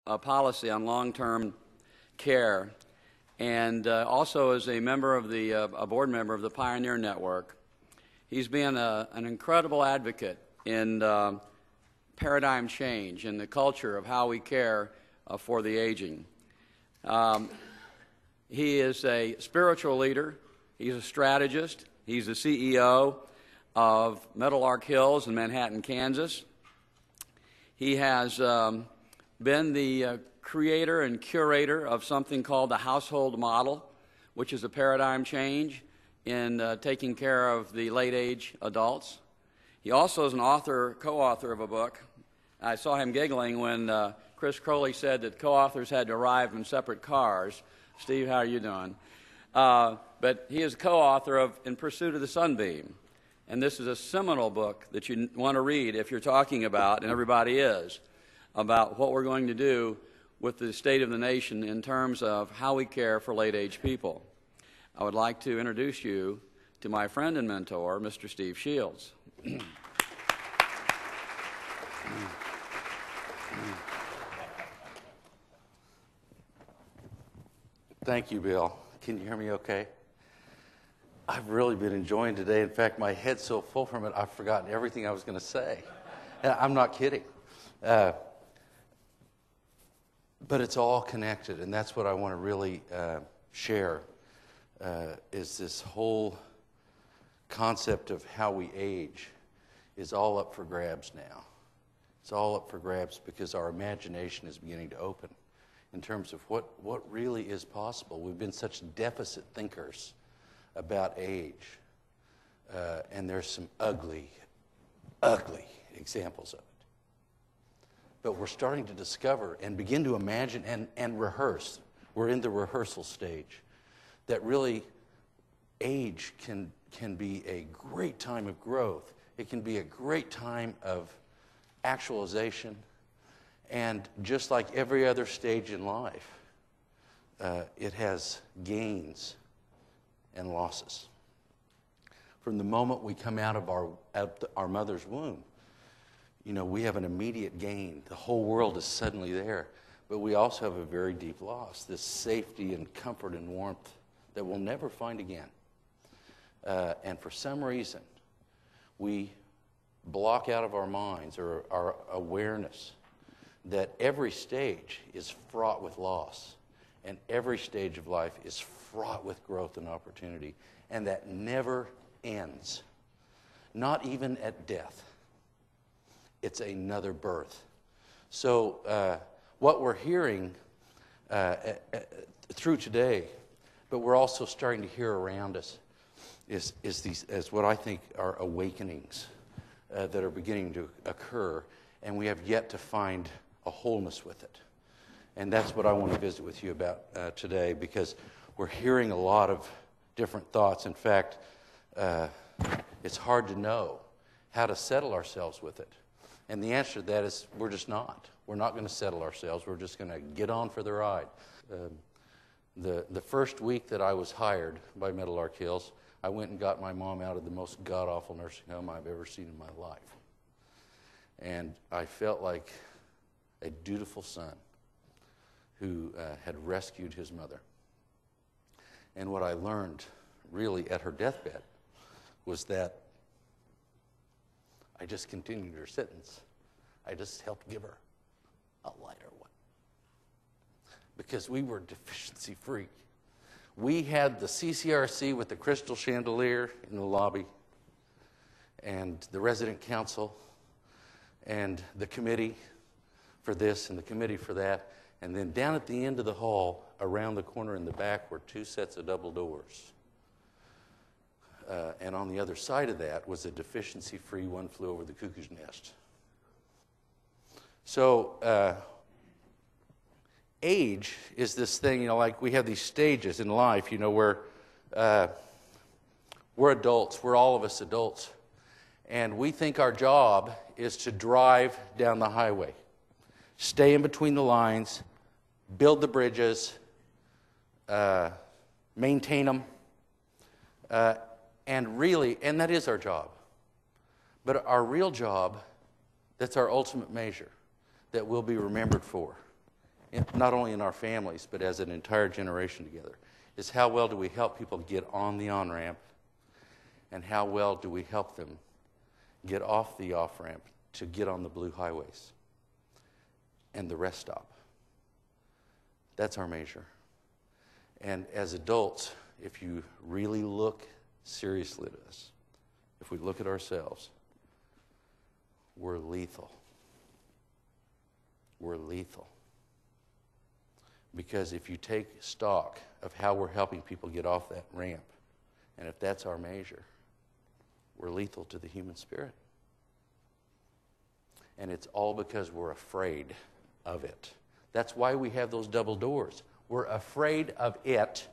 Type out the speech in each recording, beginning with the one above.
policy on long-term care, and also as a member of a board member of the Pioneer Network. He's been an incredible advocate in paradigm change in the culture of how we care for the aging. He is a spiritual leader. He's a strategist. He's the CEO of Meadowlark Hills in Manhattan, Kansas. He has been the creator and curator of something called the household model, which is a paradigm change in taking care of the late-age adults. He also is an author, co-author of a book. I saw him giggling when Chris Crowley said that co-authors had to arrive in separate cars. Steve, how are you doing? But he is co-author of In Pursuit of the Sunbeam. And this is a seminal book that you want to read if you're talking about, and everybody is, about what we're going to do with the state of the nation in terms of how we care for late-age people. I would like to introduce you to my friend and mentor, Mr. Steve Shields. Thank you, Bill. Can you hear me okay? I've really been enjoying today. In fact, my head's so full from it, I've forgotten everything I was going to say. And I'm not kidding. But it's all connected, and that's what I want to really share, is this whole concept of how we age is all up for grabs now. It's all up for grabs because our imagination is beginning to open in terms of what really is possible. We've been such deficit thinkers about age, and there's some ugly, ugly examples of it. But we're starting to discover and begin to imagine and rehearse. We're in the rehearsal stage. That really age can be a great time of growth. It can be a great time of actualization. And just like every other stage in life, it has gains and losses. From the moment we come out of our mother's womb, we have an immediate gain. The whole world is suddenly there. But we also have a very deep loss, this safety and comfort and warmth that we'll never find again. And for some reason, we block out of our minds or our awareness that every stage is fraught with loss, and every stage of life is fraught with growth and opportunity, and that never ends, not even at death. It's another birth. So what we're hearing through today, but we're also starting to hear around us, is what I think are awakenings that are beginning to occur, and we have yet to find a wholeness with it. And that's what I want to visit with you about today, because we're hearing a lot of different thoughts. In fact, it's hard to know how to settle ourselves with it. And the answer to that is we're just not. We're not going to settle ourselves. We're just going to get on for the ride. The first week that I was hired by Meadowlark Hills, I went and got my mom out of the most god-awful nursing home I've ever seen in my life. And I felt like a dutiful son who had rescued his mother. And what I learned really at her deathbed was that I just continued her sentence. I just helped give her a lighter one. Because we were deficiency-free. We had the CCRC with the crystal chandelier in the lobby, and the resident council, and the committee for this and the committee for that. And then down at the end of the hall, around the corner in the back, were two sets of double doors. And on the other side of that was a deficiency-free One Flew Over the Cuckoo's Nest. So age is this thing, like we have these stages in life, where we're adults. We're all of us adults. And we think our job is to drive down the highway, stay in between the lines, build the bridges, maintain them, and that is our job. But our real job, that's our ultimate measure that we'll be remembered for, not only in our families, but as an entire generation together, is how well do we help people get on the on-ramp, and how well do we help them get off the off-ramp to get on the blue highways and the rest stop. That's our measure. And as adults, if you really look seriously at us, if we look at ourselves, we're lethal. We're lethal. Because if you take stock of how we're helping people get off that ramp, and if that's our measure, we're lethal to the human spirit. And it's all because we're afraid of it. That's why we have those double doors. We're afraid of it.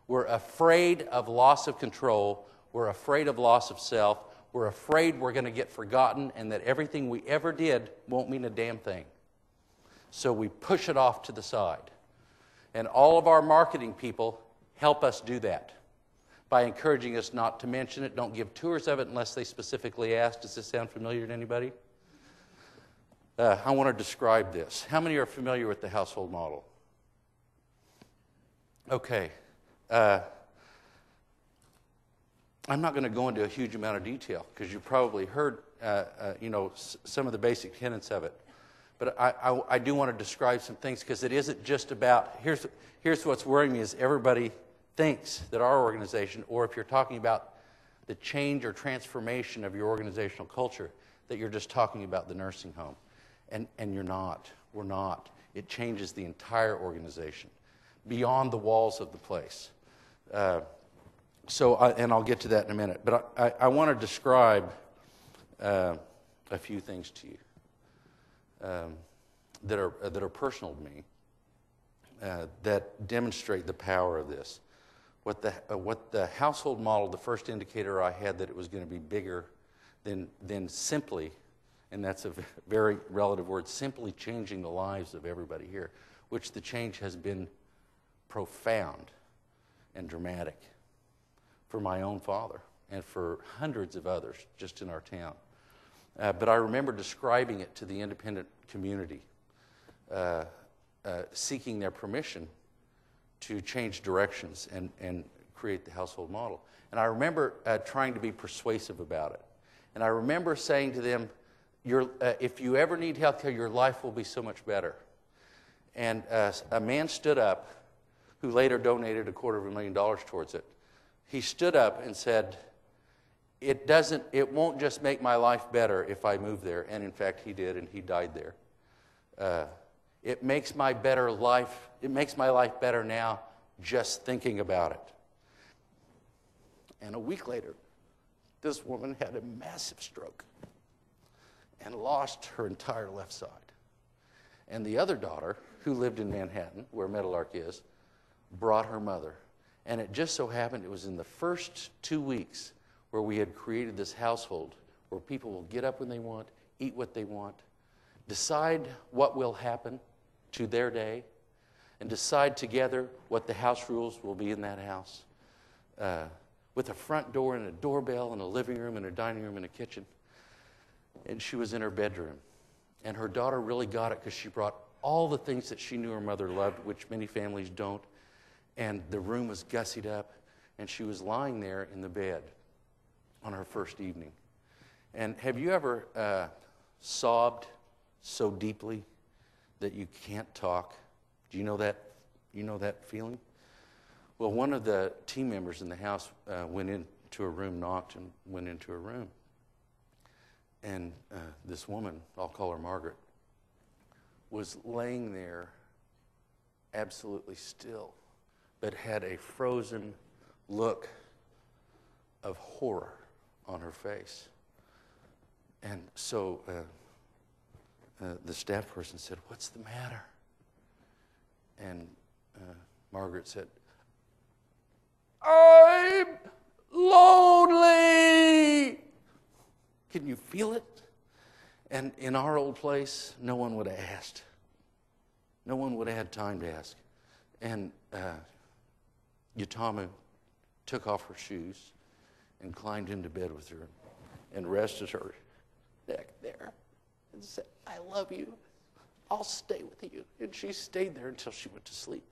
We're afraid of loss of control. We're afraid of loss of self. We're afraid we're going to get forgotten and that everything we ever did won't mean a damn thing. So we push it off to the side. And all of our marketing people help us do that by encouraging us not to mention it. Don't give tours of it unless they specifically ask. Does this sound familiar to anybody? I want to describe this. How many are familiar with the household model? Okay. I'm not going to go into a huge amount of detail because you probably heard, some of the basic tenets of it. But I do want to describe some things because it isn't just about, here's what's worrying me is everybody thinks that our organization, or if you're talking about the change or transformation of your organizational culture, that you're just talking about the nursing home. And you're not. We're not. It changes the entire organization beyond the walls of the place. And I'll get to that in a minute. But I want to describe a few things to you that are personal to me that demonstrate the power of this. What the household model, the first indicator I had that it was going to be bigger than simply, and that's a very relative word, simply changing the lives of everybody here, which the change has been profound and dramatic for my own father and for hundreds of others just in our town. But I remember describing it to the independent community, seeking their permission to change directions and create the household model. And I remember trying to be persuasive about it. And I remember saying to them, if you ever need health care, your life will be so much better. And a man stood up who later donated $250,000 towards it. He stood up and said, it won't just make my life better if I move there. And in fact, he did, and he died there. It makes my life better now just thinking about it. And a week later, this woman had a massive stroke and lost her entire left side. And the other daughter, who lived in Manhattan, where Meadowlark is, brought her mother. And it just so happened it was in the first 2 weeks where we had created this household where people will get up when they want, eat what they want, decide what will happen to their day, and decide together what the house rules will be in that house. With a front door and a doorbell and a living room and a dining room and a kitchen. And she was in her bedroom. And her daughter really got it because she brought all the things that she knew her mother loved, which many families don't. And the room was gussied up. And she was lying there in the bed on her first evening. And have you ever sobbed so deeply that you can't talk? Do you know that? You know that feeling? Well, one of the team members in the house went into a room, knocked, and went into a room. And this woman, I'll call her Margaret, was laying there absolutely still, but had a frozen look of horror on her face. And so the staff person said, "What's the matter?" And Margaret said, "I'm lonely." Can you feel it? And in our old place, no one would have asked. No one would have had time to ask. And Yutamu took off her shoes and climbed into bed with her and rested her neck there and said, "I love you. I'll stay with you. And she stayed there until she went to sleep.